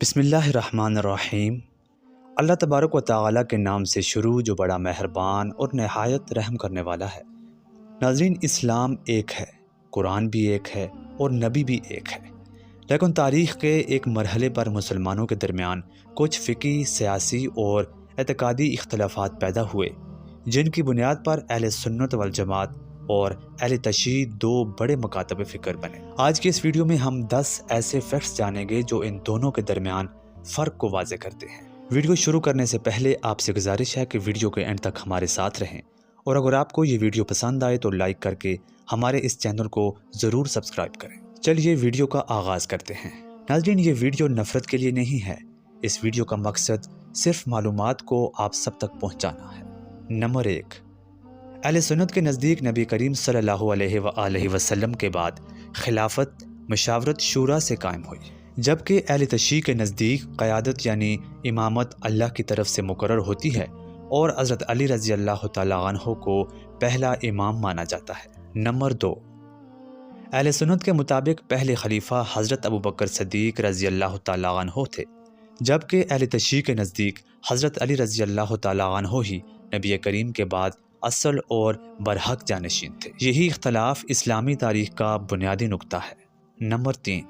بسم اللہ الرحمن الرحیم۔ اللہ تبارک و تعالیٰ کے نام سے شروع جو بڑا مہربان اور نہایت رحم کرنے والا ہے۔ ناظرین، اسلام ایک ہے، قرآن بھی ایک ہے اور نبی بھی ایک ہے، لیکن تاریخ کے ایک مرحلے پر مسلمانوں کے درمیان کچھ فقہی، سیاسی اور اعتقادی اختلافات پیدا ہوئے، جن کی بنیاد پر اہل سنت والجماعت اور اہل تشیع دو بڑے مکاتب فکر بنے۔ آج کی اس ویڈیو میں ہم 10 ایسے فیکٹس جانیں گے جو ان دونوں کے درمیان فرق کو واضح کرتے ہیں۔ ویڈیو شروع کرنے سے پہلے آپ سے گزارش ہے کہ ویڈیو کے اینڈ تک ہمارے ساتھ رہیں، اور اگر آپ کو یہ ویڈیو پسند آئے تو لائک کر کے ہمارے اس چینل کو ضرور سبسکرائب کریں۔ چلیے ویڈیو کا آغاز کرتے ہیں۔ ناظرین، یہ ویڈیو نفرت کے لیے نہیں ہے، اس ویڈیو کا مقصد صرف معلومات کو آپ سب تک پہنچانا ہے۔ نمبر 1، اہل سنت کے نزدیک نبی کریم صلی اللہ علیہ وآلہ وسلم کے بعد خلافت مشاورت شورا سے قائم ہوئی، جبکہ اہل تشیع کے نزدیک قیادت یعنی امامت اللہ کی طرف سے مقرر ہوتی ہے اور حضرت علی رضی اللہ تعالیٰ عنہ کو پہلا امام مانا جاتا ہے۔ نمبر 2، اہل سنت کے مطابق پہلے خلیفہ حضرت ابوبکر صدیق رضی اللہ تعالیٰ عنہ تھے، جبکہ اہل تشیع کے نزدیک حضرت علی رضی اللہ تعالیٰ عنہ ہی نبی کریم کے بعد اصل اور برحق جانشین تھے۔ یہی اختلاف اسلامی تاریخ کا بنیادی نقطہ ہے۔ نمبر 3،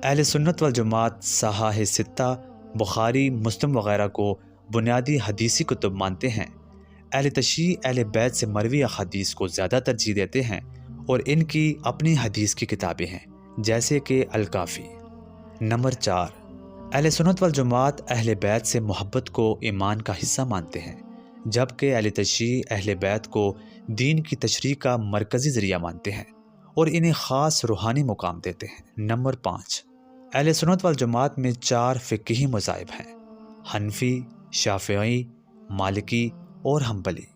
اہل سنت والجماعت صحاح ستہ، بخاری، مسلم وغیرہ کو بنیادی حدیثی کتب مانتے ہیں۔ اہل تشیع اہل بیت سے مروی احادیث کو زیادہ ترجیح دیتے ہیں اور ان کی اپنی حدیث کی کتابیں ہیں، جیسے کہ الکافی۔ نمبر 4، اہل سنت والجماعت اہل بیت سے محبت کو ایمان کا حصہ مانتے ہیں، جبکہ اہل تشیع اہل بیت کو دین کی تشریح کا مرکزی ذریعہ مانتے ہیں اور انہیں خاص روحانی مقام دیتے ہیں۔ نمبر 5، اہل سنت والجماعت میں 4 فقہی مذاہب ہیں: حنفی، شافعی، مالکی اور حنبلی۔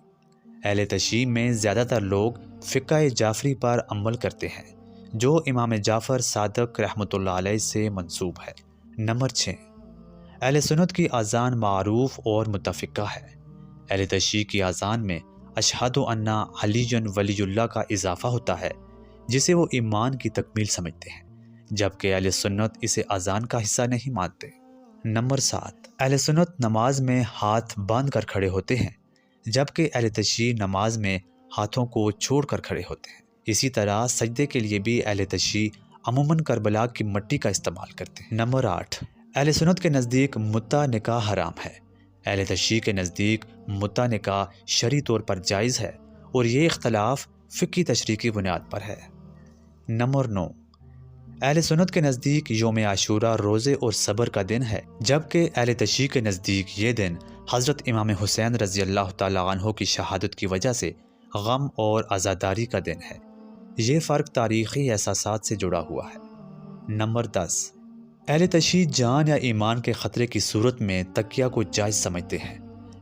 اہل تشیع میں زیادہ تر لوگ فقہ جعفری پر عمل کرتے ہیں، جو امام جعفر صادق رحمۃ اللہ علیہ سے منسوب ہے۔ نمبر 6، اہل سنت کی اذان معروف اور متفقہ ہے۔ اہل تشیع کی اذان میں اشہد ان علی ولی اللہ کا اضافہ ہوتا ہے، جسے وہ ایمان کی تکمیل سمجھتے ہیں، جبکہ اہل سنت اسے اذان کا حصہ نہیں مانتے۔ نمبر 7، اہل سنت نماز میں ہاتھ باندھ کر کھڑے ہوتے ہیں، جبکہ اہل تشیع نماز میں ہاتھوں کو چھوڑ کر کھڑے ہوتے ہیں۔ اسی طرح سجدے کے لیے بھی اہل تشیع عموماً کربلا کی مٹی کا استعمال کرتے ہیں۔ نمبر 8، اہل سنت کے نزدیک متع نکاح حرام ہے۔ اہل تشیع کے نزدیک متع نکاح شرعی طور پر جائز ہے اور یہ اختلاف فقہی تشریح کی بنیاد پر ہے۔ نمبر 9، اہل سنت کے نزدیک یوم عاشوراء روزے اور صبر کا دن ہے، جبکہ اہل تشیع کے نزدیک یہ دن حضرت امام حسین رضی اللہ تعالیٰ عنہ کی شہادت کی وجہ سے غم اور عزاداری کا دن ہے۔ یہ فرق تاریخی احساسات سے جڑا ہوا ہے۔ نمبر 10، اہل تشیع جان یا ایمان کے خطرے کی صورت میں تقیہ کو جائز سمجھتے ہیں،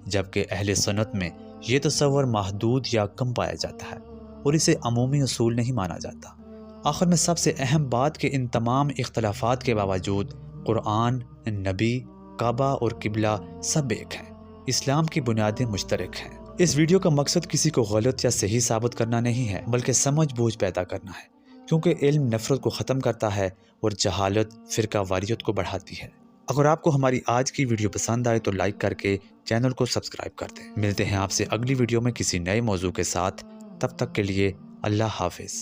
جبکہ اہل سنت میں یہ تصور محدود یا کم پایا جاتا ہے اور اسے عمومی اصول نہیں مانا جاتا۔ آخر میں سب سے اہم بات کہ ان تمام اختلافات کے باوجود قرآن، نبی، کعبہ اور قبلہ سب ایک ہیں۔ اسلام کی بنیادیں مشترک ہیں۔ اس ویڈیو کا مقصد کسی کو غلط یا صحیح ثابت کرنا نہیں ہے، بلکہ سمجھ بوجھ پیدا کرنا ہے، کیونکہ علم نفرت کو ختم کرتا ہے اور جہالت فرقہ واریت کو بڑھاتی ہے۔ اگر آپ کو ہماری آج کی ویڈیو پسند آئے تو لائک کر کے چینل کو سبسکرائب کر دیں۔ ملتے ہیں آپ سے اگلی ویڈیو میں کسی نئے موضوع کے ساتھ، تب تک کے لیے اللہ حافظ۔